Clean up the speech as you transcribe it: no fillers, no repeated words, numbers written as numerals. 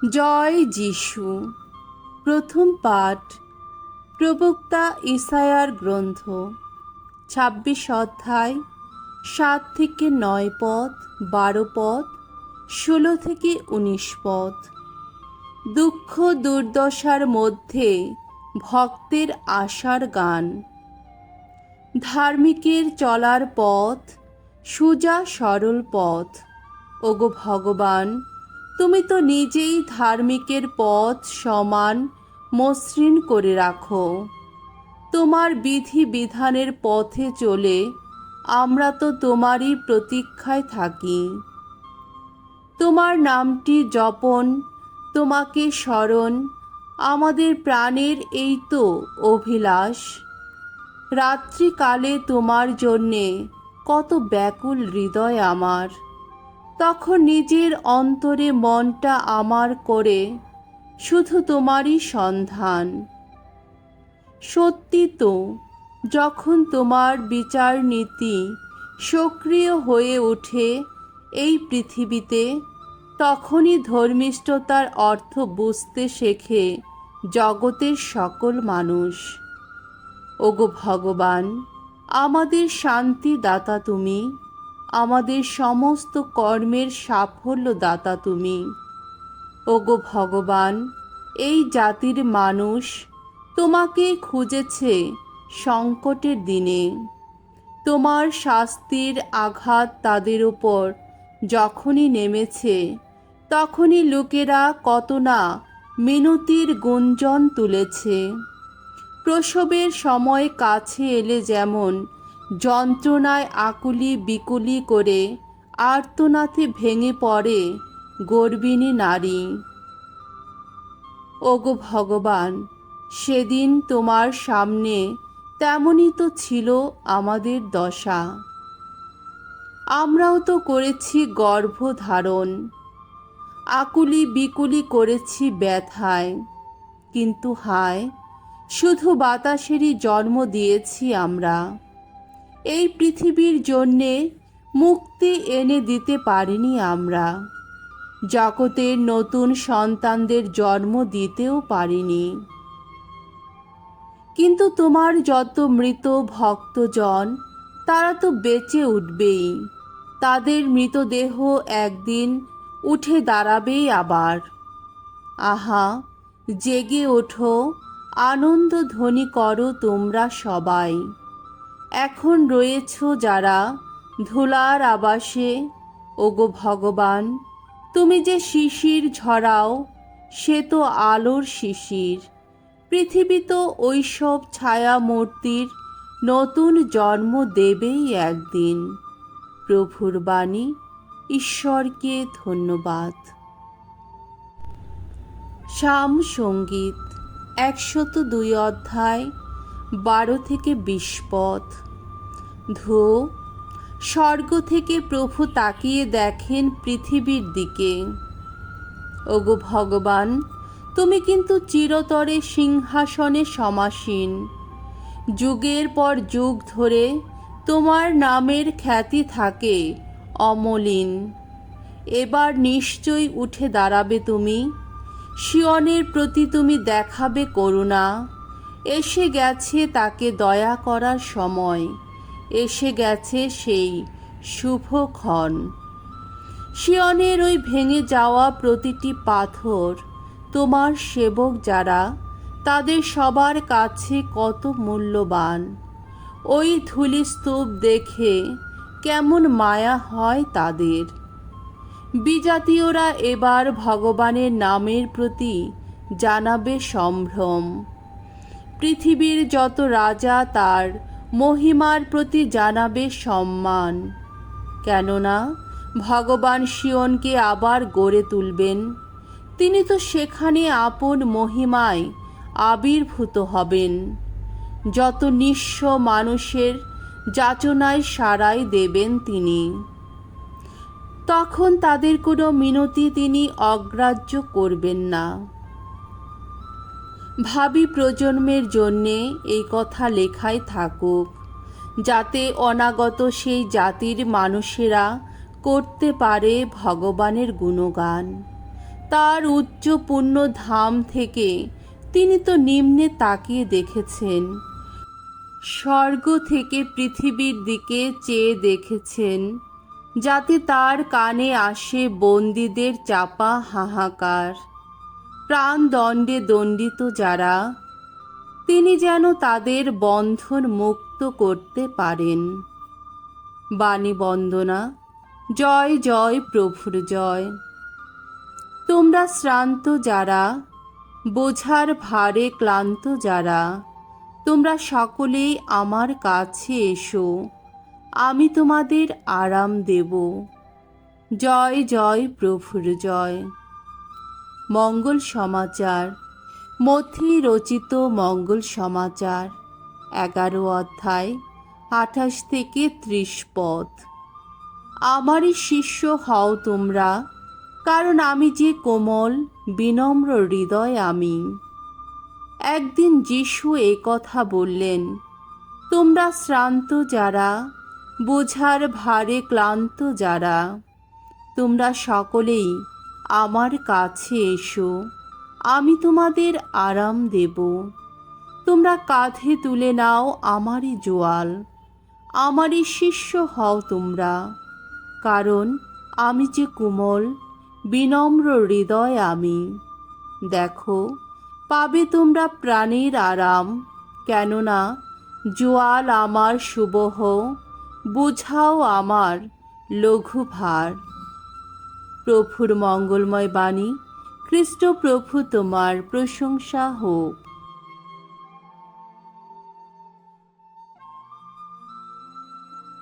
জয় যিশু। প্রথম পাঠ প্রবক্তা ইসায়ার গ্রন্থ ২৬ অধ্যায় ৭ থেকে ৯ পদ, ১২ পদ, ১৬ থেকে ১৯ পদ। দুঃখ দুর্দশার মধ্যে ভক্তের আশার গান। ধার্মিকের চলার পথ সোজা সরল পথ। ওগো ভগবান, তুমি তো নিজেই ধার্মিকের পথ সমান মসৃণ করে রাখো। তোমার বিধি বিধানের পথে চলে আমরা তো তোমারই প্রতীক্ষায় থাকি। তোমার নামটি জপন, তোমাকে স্মরণ আমাদের প্রাণের এই তো অভিলাষ। রাত্রিকালে তোমার জন্যে কত ব্যাকুল হৃদয় আমার, তখন নিজের অন্তরে মনটা আমার করে শুধু তোমারই সন্ধান। সত্যি তো, যখন তোমার বিচার নীতি সক্রিয় হয়ে ওঠে এই পৃথিবীতে, তখনই ধর্মিষ্ঠতার অর্থ বুঝতে শেখে জগতের সকল মানুষ। ওগো ভগবান, আমাদের শান্তি দাতা তুমি, আমাদের সমস্ত কর্মের সাফল্য দাতা তুমি। ওগো ভগবান, এই জাতির মানুষ তোমাকে খুঁজেছে সংকটের দিনে। তোমার শাস্তির আঘাত তাদের ওপর যখনই নেমেছে, তখনই লোকেরা কত না মিনতির গুঞ্জন তুলেছে। প্রসবের সময় কাছে এলে যেমন যন্ত্রণায় আকুলি বিকুলি করে আর্তনাদে ভেঙে পড়ে গর্বিণী নারী। ওগো ভগবান, সেদিন তোমার সামনে তেমনই তো ছিল আমাদের দশা। আমরাও তো করেছি গর্ভধারণ, আকুলি বিকুলি করেছি ব্যথায়, কিন্তু হায়, শুধু বাতাসেরই জন্ম দিয়েছি আমরা। এই পৃথিবীর জন্যে মুক্তি এনে দিতে পারিনি আমরা, জগতের নতুন সন্তানদের জন্ম দিতেও পারিনি। কিন্তু তোমার যত মৃত ভক্তজন, তারা তো বেঁচে উঠবেই। তাদের মৃতদেহ একদিন উঠে দাঁড়াবেই আবার। আহা, জেগে ওঠো, আনন্দ ধ্বনি করো তোমরা সবাই। এখন রয়েছ যারা ধুলার আবাসে, ওগো ভগবান, তুমি যে শিশির ঝরাও, সে তো আলোর শিশির। পৃথিবী তো ওইসব ছায়া মূর্তির নতুন জন্ম দেবেই একদিন। প্রভুর বাণী। ঈশ্বরকে ধন্যবাদ। সাম সঙ্গীত ১০২ অধ্যায় ১২ থেকে ২০ পদ। ধো, স্বর্গ থেকে প্রভু তাকিয়ে দেখেন পৃথিবীর দিকে। ওগো ভগবান, তুমি কিন্তু চিরতরে সিংহাসনে সমাসীন। যুগের পর যুগ ধরে তোমার নামের খ্যাতি থাকে অমলিন। এবার নিশ্চয়ই উঠে দাঁড়াবে তুমি, সিয়নের প্রতি তুমি দেখাবে করুণা। এসে গেছে তাকে দয়া করার সময়, এসে গেছে সেই শুভক্ষণ। সিয়নের ওই ভেঙে যাওয়া প্রতিটি পাথর তোমার সেবক যারা, তাদের সবার কাছে কত মূল্যবান। ওই ধূলিস্তূপ দেখে কেমন মায়া হয় তাদের। বিজাতীয়রা এবার ভগবানের নামের প্রতি জানাবে সম্ভ্রম। পৃথিবীর যত রাজা তার মহিমার প্রতি জানাবে সম্মান। কেননা ভগবান সিয়নকে আবার গড়ে তুলবেন। তিনি তো সেখানে আপন মহিমায় আবির্ভূত হবেন। যত নিঃস্ব মানুষের যাচনায় সাড়াই দেবেন তিনি। তখন তাদের কোনো মিনতি তিনি অগ্রাহ্য করবেন না। ভাবি প্রজন্মের জন্যে এই কথা লেখাই থাকুক, যাতে অনাগত সেই জাতির মানুষেরা করতে পারে ভগবানের গুণগান। তার উচ্চ পুণ্য ধাম থেকে তিনি তো নিম্নে তাকিয়ে দেখেছেন, স্বর্গ থেকে পৃথিবীর দিকে চেয়ে দেখেছেন, যাতে তার কানে আসে বন্দীদের চাপা হাহাকার, প্রাণদণ্ডে দণ্ডিত যারা, তিনি যেন তাদের বন্ধন মুক্ত করতে পারেন। বাণী বন্দনা। জয় জয় প্রভুর জয়। তোমরা শ্রান্ত যারা, বোঝার ভারে ক্লান্ত যারা, তোমরা সকলেই আমার কাছে এসো, আমি তোমাদের আরাম দেব। জয় জয় প্রভুর জয়। মঙ্গল সমাচার। মথি রচিত মঙ্গল সমাচার, 11 অধ্যায়, 28 থেকে 30 পদ। আমারই শিষ্য হও তোমরা, কারণ আমি যে কোমল বিনম্র হৃদয় আমি। একদিন যিশু এ কথা বললেন, তোমরা শ্রান্ত যারা, বোঝার ভারে ক্লান্ত যারা, তোমরা সকলেই আমার কাছে এসো, আমি তোমাদের আরাম দেব। তোমরা কাঁধে তুলে নাও আমারই জোয়াল, আমারই শিষ্য হও তোমরা, কারণ আমি যে কোমল বিনম্র হৃদয় আমি। দেখো, পাবে তোমরা প্রাণের আরাম, কেননা জোয়াল আমার সুবহ, বোঝাও আমার লঘু ভার। প্রভুর মঙ্গলময় বাণী। খ্রিস্ট প্রভু তোমার প্রশংসা হোক।